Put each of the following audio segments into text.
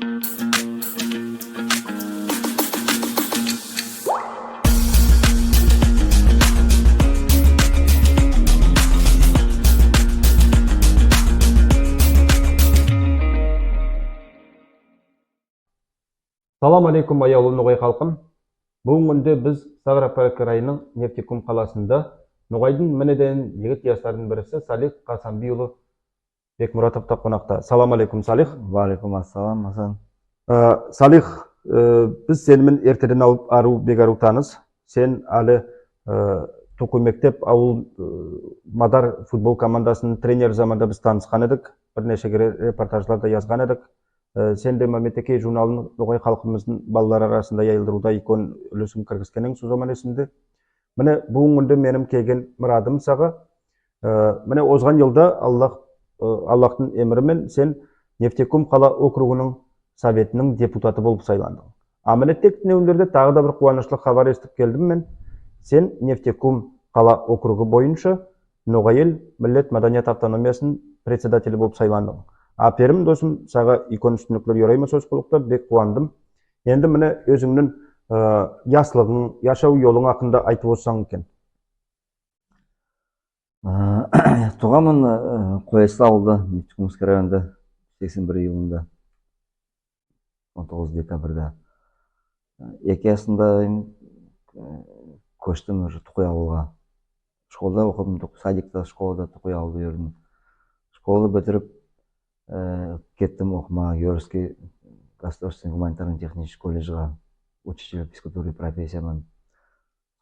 Салам алейкум аяулы ноғай халқым. Бүгін күнде біз Ставрополь крайының Нефтекум қаласында Ноғайдың мінеден егіт ястардың бірісі Салих Қасамбиұлы Бекмұратовта қонақта. Салам алейкум, Салих. Валейкум ассалам, Асан. Салих, біз сенімен ертеден ару бегару таныс. Сен әлі Тоқой мектеп ауыл Мадар футбол командасының тренер заманда біз танысқан едік. Бірнеше репортажларда yazған едік. Сен де Мәметеке журналын Ноғай халқымыздың балалар арасында яйылдыруда икон үлесін кіргізгенің сөз аман есімде. Міне бүгін күнде менің келген мұрадым саға. Міне озған жылда Аллахтың емірімен сен Нефтекум қала округының советінің депутаты болып сайландың. Міне тек нөндерде тағы да бір қуанышлы хабар естіп келдім мен. Сен Нефтекум қала округы бойынша Ноғайел Миллет Маданият автономиясының председателі болып сайландың. Аперім досым, саға икон үстінліктер yorayma сөз қылықтап бек қуандым. Енді міне өзіңнің яслығың, яшау yolың ақында айтып олсаң екен. Туғамын Қоясыл ауылда, Нефтекумский районда 81 жылында, 19 декабрда. 2 жасында көштім Тұқой ауылға. Школда оқыдым, садикта, школада Тұқой ауылды өрдім. Школды бітіріп, кеттім оқымаға Георгиевский государственный гуманитарный технический колледжға, учитель физкультуры и профессиямын.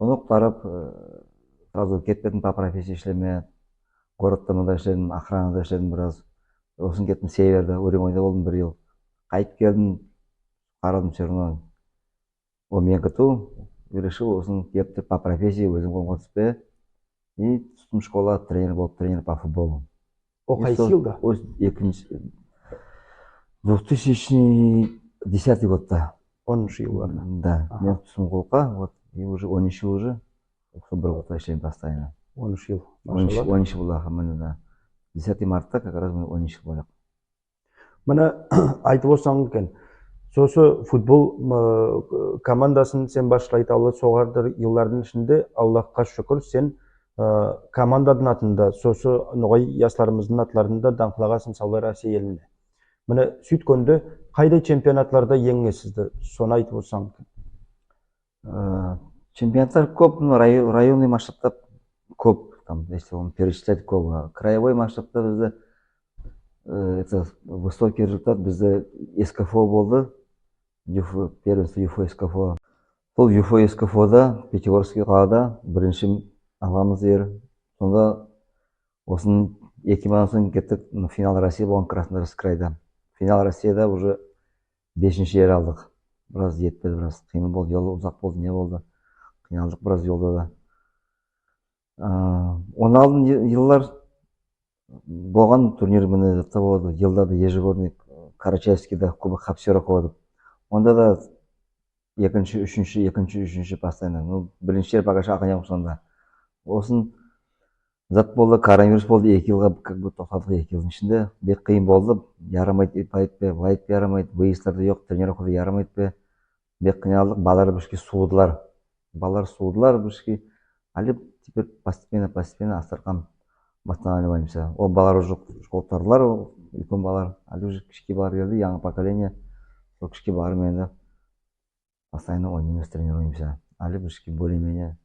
Соны оқытарып, сразу кетпедім по профессии ішлеме, городтануда ішледім, охранада ішледім біраз. Осын кеттім северді, Уремойда болдым 1 жыл. Қайтып келдім, қарадым все равно. О мен кету, решил осын кепті по профессии өзім қолға түспе. И түстім школа, тренер болып, тренер по футболу. О қайсы жылда? 2010 годта. 10 жылдарда. Да, мен түстім қолға, вот, и уже 13 жыл уже, бір годта ішлейм постоянно. 13 жыл. 13 жыл болаға, мені да. 10 мартта, как раз 13 жыл болақ. Мені айтып олсаң екен, сосы футбол командасын сен башылайта алды соғарды жыллардың ішінде, Аллахқа шүкір, сен команданың атында, сосы Ноғай ясларымыздың атларында даңқылағасын Сауд Россия еліне. Міне сөйткенде қайдай чемпионатларда еңесізді, соны айтып олсаң екен. Чемпионаттар көп, районный масштабта көп, если он перечислять көп. Краевой масштабта бізде это высокий результат, бізде СКФО болды, первенство ЮФО СКФО. Бұл ЮФО СКФО-да, Пятигорский қалада бірінші аламыз ер. Сонда осын 2 мыңнан соң кеттік финал Россия болған Краснодарский крайда. Финал Россияда уже 5-ші ер алдық. Біраз етпеді, біраз қиын болды, жолы ұзақ болды, не болды. Қиналдық біраз жолда да. 16 жылдар болған турнир мені жатта болды. Жылда да ежегодный Карачаевскийда Кубок Хапсера қойдық. Онда да екінші, үшінші постоянно. Бірінші жер бағашы ақыням сонда. Осын зат болды, коронавирус болды, 2 жылға как бы тоқтадық 2 жылдың ішінде. Бек қиын болды, ярамайды, лайт ярамайды, выездтарды жоқ, тренировкада ярамайды. Бек қиналдық, балалар біршке суыдылар. Балалар суыдылар біршке. Әлі теперь постепенно астырқан восстанавливаемся. О балалар уже школтарлар, үлкен балалар, әлі уже кішке балалар келді, яңы поколение. Сол кішке балалармен енді постоянно ойнаймыз, тренируемся. Әлі біршке более-менее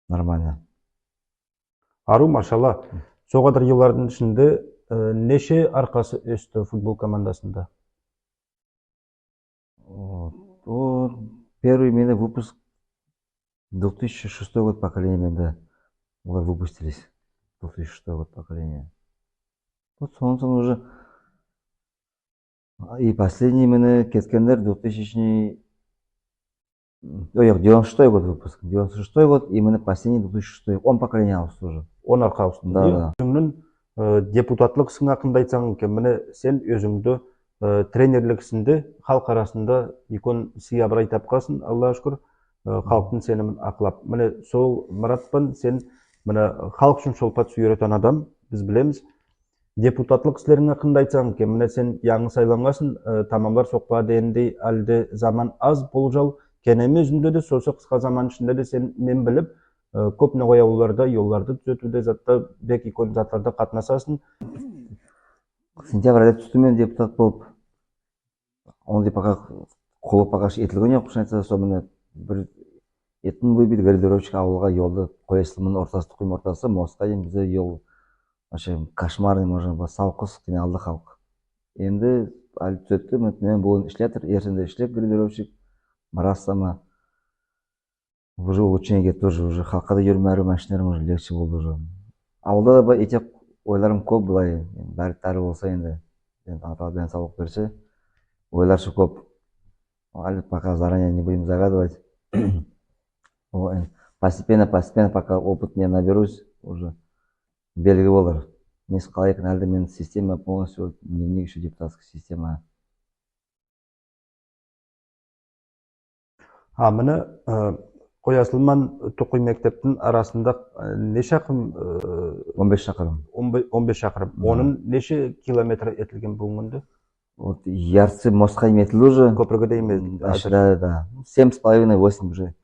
нормально. Ару, машалла, соғадыр жыллардың ішінде неше арқасы өсті футбол командасында? Первый менде выпуск 2006 год поколения менде олар выпустились. 2006 год поколения. Вот соң уже и последний менде кеткендер 96 год выпуск. 96 год, именно последний 2006. 10 поколение ауысты уже. 10 арқа ауысты. Да. Өзіңнің депутатлық сыңақында айтсаң екен, міне сен өзіңді тренерлік ісінде халық арасында икон сыябырай тапқасын, Аллаға шүкір, халықтың сенімін ақылап. Міне сол мұратпен сен міне халық үшін шолпат үйретен адам, біз білеміз. Депутатлық істеріңе қындай айтсаң екен, міне сен яңы сайланғасын, тамамлар соқпа дегендей әлде заман аз болжал, кенеме жүзінде де сосы қысқа заман ішінде де сен мен біліп, көп ноғаяуларда, yolларды түзетуде затта бек икон затларда қатынасасың. Сентябрь айда түстім мен депутат болып. Ондай пока қолы пока етілген жоқ, шын айтса, сонымен бір етін бөйбейді градировщик ауылға yolды қойысылымын ортасы тұқым ортасы, мосқа дейін бізде yol вообще кошмарный, можно было сауқыс алды халық. Енді әлі түзетті, мен бүгін ішлетір, ертеңде ішлеп градировщик, марастама. Уже улучшение кетті, уже халыққа да жүрмәру машиналарым уже легче болды уже. Ауылда да етек ойларым көп былай, бәрі тәрі болса енді, ата денсаулық берсе, ойларшы көп. Әлі пока заранее не будем загадывать. Постепенно, пока опыт не наберусь, уже белгі болар. Мен қалай екен, әлде мен система полностью, дневник еще депутатская система. Міне Қоясылман Тұқой мектептің арасында не шақырым? 15 шақырым. 15 шақырым. Оның неше километр етілген бүгінгі? Вот ярцы мостқа еметілді уже. Көпірге де емес. Да. 7,5-8 уже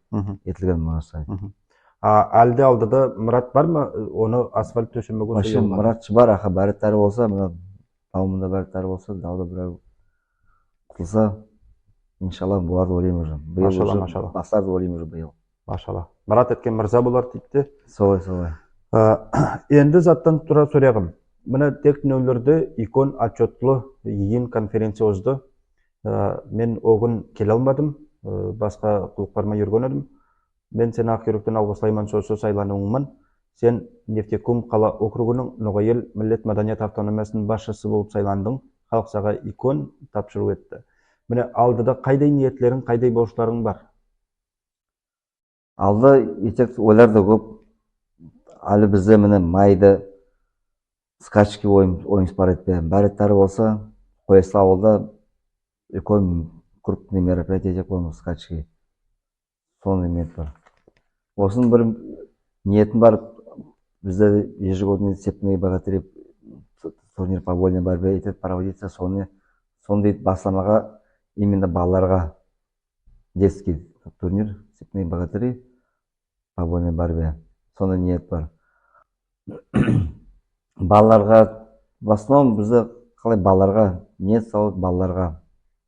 етілген мостқа. Әлде алдыда Мұрат бар ма? Оны асфальт төшемеге Вообще Мұратшы бар, аха бәрі тәрі болса, мына тауымында бәрі тәрі болса, дауда бірәу құтылса, иншалла бұларды ойлаймын уже. Машалла. Бастарды ойлаймын уже биыл. Машалла. Мұрат еткен мырза болар дейді. Солай. Енді заттан тұра сұрағым. Мына тек нөлерді икон отчетлы ең конференция озды. Мен оғын келе алмадым, басқа құлықпарма жүрген едім. Мен сен Ақүйріктен алғыслайман сөзі сайлануыңмын. Сен Нефтекум қала округының Ноғайел Миллет Маданият автономиясының басшысы болып сайландың. Халық саға икон тапшыру етті. Міне алдыда қайдай ниетлерің, қайдай борышларың бар? Алда етек ойлар да көп. Әлі бізде міне майды скачки ойымыз бар етпе. Бәрі тәрі болса, Қоясыл ауылда үлкен крупный мероприятие етек ойымыз скачки. Соны ниет бар. Осының бір ниетім бар. Бізде ежегодный септный богатырь турнир по вольной борьбе етет проводиться. Сондай басламаға именно балаларға детский турнир септный богатырь по вольной борьбе. Сондай ниет бар. Балаларға, в основном бізде қалай балаларға ниет салып балаларға.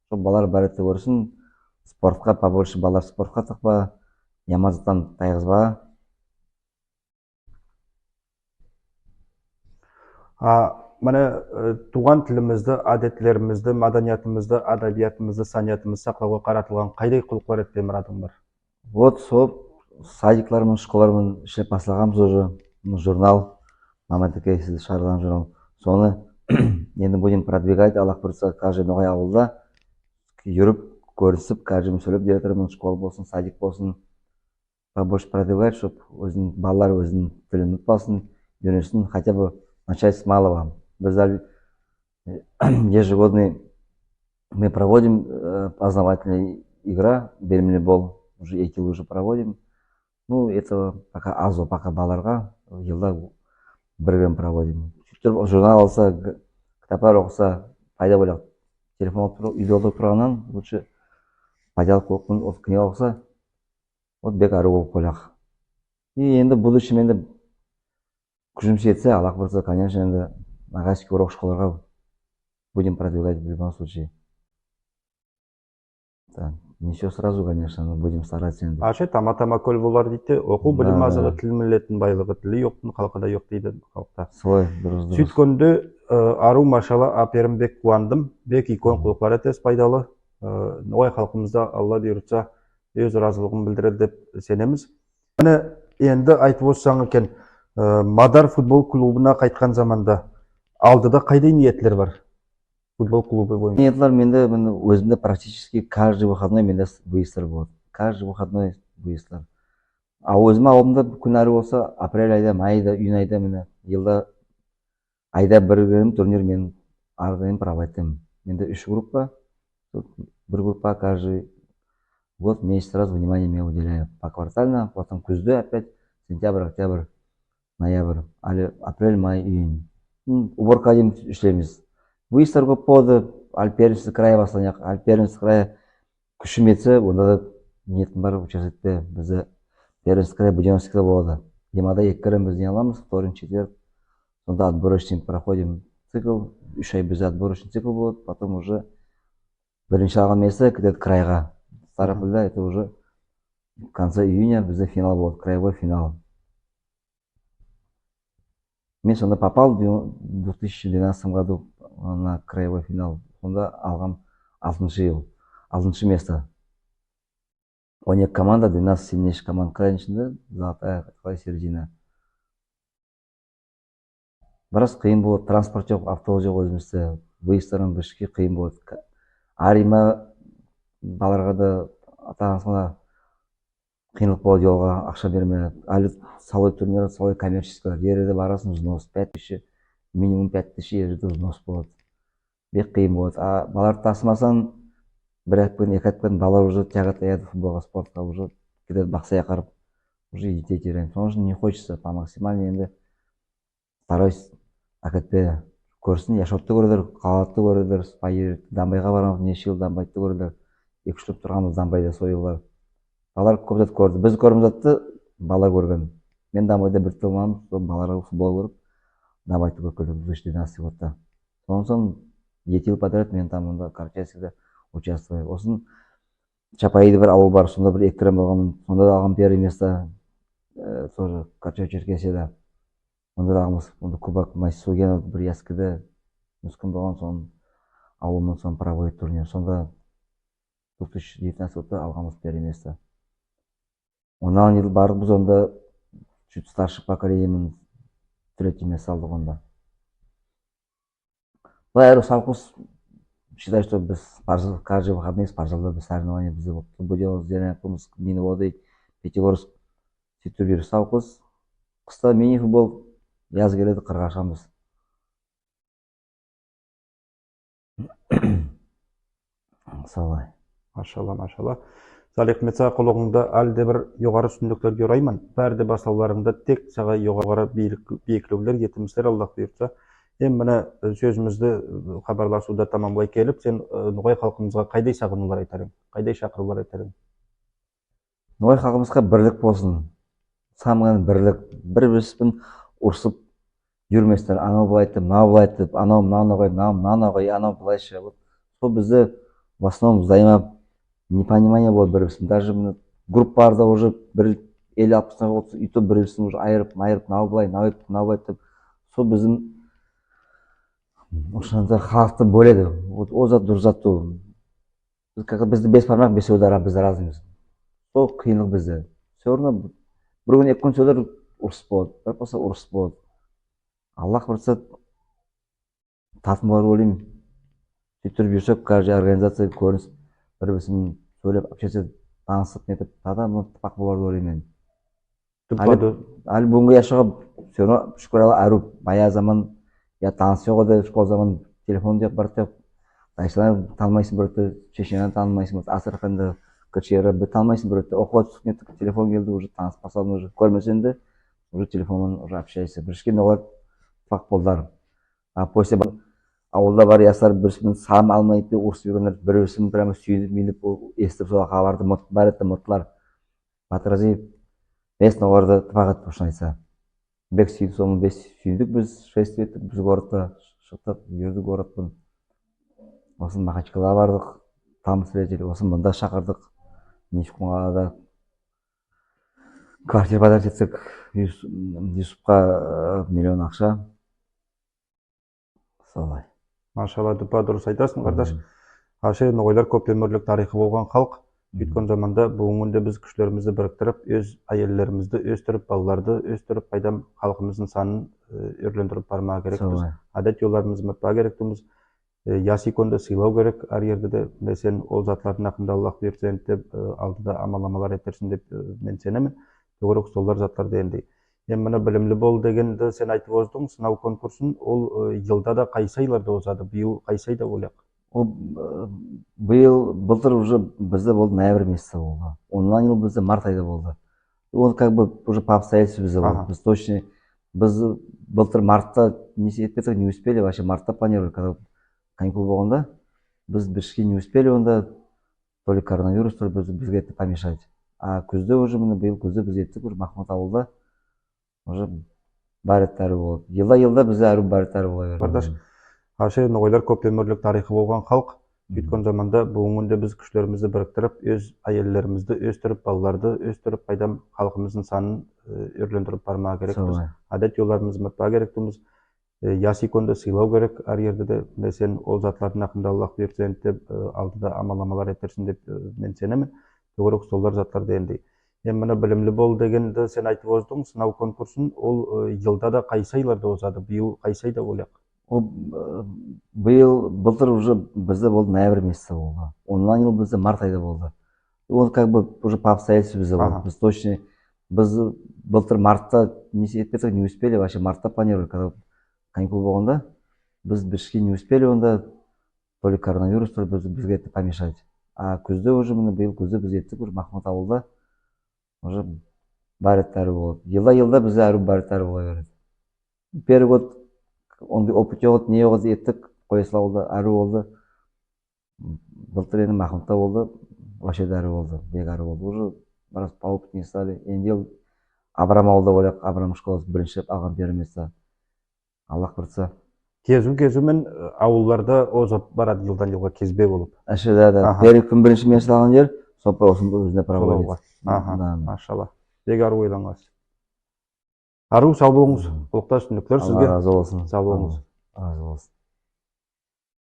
Сол балалар бәрі көрсін, спортқа побольше балалар спортқа тықпа, ямазықтан тайғызба. Міне туған тілімізді, әдетлерімізді, маданиятымызды, адабиятымызды, саниятымызды сақлауға қаратылған қайдай құлықлар етпе мұратың бар? Вот сол садикларымын, школарымын ішлеп басылағамыз уже, журнал, мамадеке сізді шығарған журнал. Соны енді будем продвигать, Аллах бұйыртса, каждый ноғай ауылда жүріп, көрісіп, каждый сөйлеп директорымын, школ болсын, садик болсын, побольше продвигать, чтобы балалар өзінің тілін ұмытпасын, үйренсін, хотя бы начать с малого. Біз ежегодный мы проводим познавательная игра, Бермли бол, уже эти уже проводим. Ну, это пока азо, пока баларға, елда біргім проводим. Журнал алса, кітаптар оқыса, пайда болақ. Телефон үйде отырып тұрғаннан, лучше пайдалық оқын, от книга оқыса, от бек әрі болып қойлақ. И енді будущем енді күшім жетсе, Аллах бұйыртса, конечно, енді нағайский урок школарға будем продвигать в любом случае. Да, ничего сразу, конечно, но будем стараться енді. Аше, тама-тама көл болар дейді, оқу білім азығы, тіл міллеттің байлығы, тілі жоқтың қалқыда жоқ дейді халықта. Солай, дұрыс. Сөйткенде ару машала аперім бек қуандым, бек икон құлықлар етес пайдалы. Ноғай халқымызда Алла бұйыртса өз разылығын білдіреді деп сенеміз. Міне енді айтып отырсаң екен, Мадар футбол клубына қайтқан заманда алдыда қайдай ниетлер бар? Футбол клубы бойынша. Ниетлер менде өзімде практически каждый выходной менде выездар болады. Каждый выходной выездар. А өзім ауылымда күн әрі болса, апрель айда, май айда, июнь айда мені елда айда бір турнир мен ардайым проводим. Менде 3 группа, бір группа каждый год месяц раз внимание мне уделяю. Поквартально, потом күзде опять сентябрь, октябрь, ноябрь, апрель, май, июнь. уборка дейін ішлейміз. Выездар көп болды, ал первенство края бастайық. Ал первенство края күшім етсе, онда да ниетім бар участвовать бізді первенство края Буденновскийде болады. Демада 2 крем біз не аламыз, вторник, четверг. Сонда отборочный проходим цикл, 3 ай бізде отборочный цикл болады, потом уже бірінші алған место кетеді крайға. Ставропольда это уже в конце июня бізде финал болады, краевой финал. Мен сонда попал в 2012 году на краевой финал. Сонда алғам 6 место. 12 команда, 12 сильнейших команд крайнің ішінде, золотая середина. Біраз қиын болады, транспорт жоқ, автобус жоқ өзімізде, выездарың біршіке қиын болады. Арима баларға да ата-анасына қиынлық болады, жолға ақша берме. Әлі салой турнир, салой коммерческалар, жерде барасың, взнос 5000, минимум 5000 жерде взнос болады. Бек қиын болады. Баларды тасымасаң, 1-2 күн, 2 күн балалар уже тягат аяды футболға, спортқа, уже кетеді бақсая қарып, уже ете теряем. Потому что не хочется по максимальной енді стараюсь әкетпе көрсін, Яшотты көрдір, Қалатты көрдір, Дамбайға барамыз, неше жыл Дамбайды көрдір, 2-3 күн тұрғанбыз Дамбайда сойылдар. Балалар көп зат көрді. Біз көріміз затты, бала көрген. Мен Дамбайда бір тұлмам, балаларға футбол көріп, Дамбайды көрдім 2012 годта. Сонсын 2 жыл подряд мен там онда Карачаевскийде участвую. Осын Чапаида бір ауыл бар, сонда бір 2 крем болғанмын. Сонда да алғам первое место, тоже Карачаев-Черкесияда. Онда да алғамыз, онда Кубок Майсугенов бір яскіде мүскін болған, соның ауылмен соның проводит турнир. Сонда 2019 годта алғамыз первое место. Онан жыл бардық біз онда чуть старший поколениемен 3-е место алдық онда. Былай Русалкус считаю, что без каждый выходные спортзалда без соревнований бізде болды. Будем Зеленокумск, Минводы, Пятигорск, сөйтіп Русалкус. Қыста мини-футбол, яз келеді қырғашамыз. Солай. Машалла, машалла. Салих, мен саға қолығыңда әлде бір жоғары үстіндіктерге ораймын. Бәрде басауларында тек саға жоғары биіктеулер етіміздер Аллах бұйыртса. Міне сөзімізді хабарласуда тамамлай келіп, сен Ноғай халқымызға қайдай сағынулар айтарың, қайдай шақырулар айтарың? Ноғай халқымызға бірлік болсын. Самған бірлік, бір-біріспен ұрсып жүрместер. Анау бұлайтып, мынау бұлайтып, анау мынау анау бұлайшы. Сол бізді в основном взаимо непонимание болады бір-бірісін. Даже группаларда уже бір 50-60 отыз үйтіп бір-бірісін уже айырып, мынау бұлай, мынау бұлайтып. Сол біздің ошанда халықты бөледі. О зат дұрыс зат ол. Бізді 5 бармақ 5 удара біз разымыз. Сол қиынлық бізде. Все равно бір күн 2 күн сөйлер ұрыс болады. Бір болса ұрыс болады. Аллах бірсе татын болар ойлаймын. Сөйтіп жүрсек, каждый организация көрініс бір-бірісін сөйлеп, общаться, танысып нетіп, тада мұнтпақ болар ойлаймын. Әлі бүгінгі яшыға все равно шүкір Алла әру бая заман я таныс жоқ еді, школ заман телефон жоқ бар деп, Тайшыдан танымайсың бірді, Шешенен танымайсың, Асырқанды, Кіршері бір танымайсың бірді, оқуға түсіп неттік, телефон келді, уже таныс басалын, уже көрмесен де, уже телефонмен уже общайсы. Бірішкен олар фақ болдар. После ауылда бар ястар бірісімен салам алмайды, ұрсып жүргендер, бірісімен прямо сүйініп, мейініп, естіп соға хабарды бар етті мұттылар. Батыразиев, бес оларды тыпағат ұшын айтса. Бек сүйді, соның 5 сүйдік біз, 6 еттік біз городта шықтық, жүрдік городпын. Осын Махачкала бардық, там встретили, осын мұнда шақырдық. Нешкунғалада квартир подарить етсек, Юсупқа миллион ақша. Солай. Машалла, дұрыс айтасың, қардаш. Ашы Ноғайлар көп өмірлік тарихы болған халық. Өткен заманда бүгінде біз күштерімізді біріктіріп, өз әйелдерімізді өстіріп, балаларды өстіріп, пайдам халқымыздың санын өрлендіріп бармаға керекпіз. Әдет жолдарымызды ұмытпау керекпіз. Ясиконды сыйлау керек, әр жерде де сен ол затлардың ақында Аллах берсен деп алдыда амаламалар етерсін деп мен сенемін. Тоғырық солдар затларды енді. Міне білімлі бол дегенді сен айтып оздың, сынау конкурсын, ол жылда да қайсы айларда озады, биыл қайсы айда олақ? Былтыр уже бізде болды ноябрь месяца болды. Онлайн жыл бізде март айда болды. Он как бы уже по обстоятельству бізде болды. Біз точно Біз былтыр мартта не етпедік, не успели, вообще мартта планировали, когда каникул болғанда, біз біршке не успели онда, то ли коронавирус, то ли бізге етті помешать. А күзде уже, міне биыл күзде біз еттік, уже Махмұт ауылда, уже бар ет әрі болады. Елда бізде әрі бар ет әрі бола берді. Бардаш, ашы ноғайлар көп өмірлік тарихы болған халық. Өткен заманда бүгінде біз күштерімізді біріктіріп, өз әйелдерімізді өстіріп, балаларды өстіріп, пайдам халқымыздың санын өрлендіріп бармаға керекпіз. Әдет жолдарымызды ұмытпауға керекпіз. Ясиконды сыйлау керек әр жерде де. Сен ол затлардың ақында Аллах берсен деп алдыда амаламалар етерсін деп мен сенемін. Тоғырық солдар затлар дегендей. Мына білімлі бол дегенді сен айтып оздың, сынау конкурсын ол жылда да қайсы айларда озады, биыл қайсы айда болайық? Былтыр уже бізде болды ноябрь месяца болды. Ондан ел бізде март айда болды. Он как бы уже по обстоятельству бізде болды. Біз точно, біз былтыр мартта не етпедік, не успели, вообще мартта планировали, когда каникул болғанда, біз біршке не успели онда, то ли коронавирус, то ли бізге етті помешать. А күзде уже, міне биыл күзде біз еттік, уже Махмұт ауылда, уже бар ет әрі болады. Елда бізде әрі бар ет әрі бола береді. Первый год ондай опыт жоқ, не жоқ еттік, Қоясыл ауылда әрі болды. Былтыр енді Махмұтта болды, вообще әрі болды, бек әрі болды. Уже біраз по опыт не стали. Енді ел Абрам ауылда ойлақ, Абрам школасы бірінші алған бермесі. Аллах біртса. Кезу-кезумен ауылларда озып барады жылдан жылға кезбе болып. Әші, да. Первый күн бірінші место алған жер, сопа осында өзіне проводит. Машалла. Бек ару ойланғас. Ару, сау болыңыз. Ұлықтас түндіктер сізге. Разы болсын. Сау болыңыз. Разы болсын.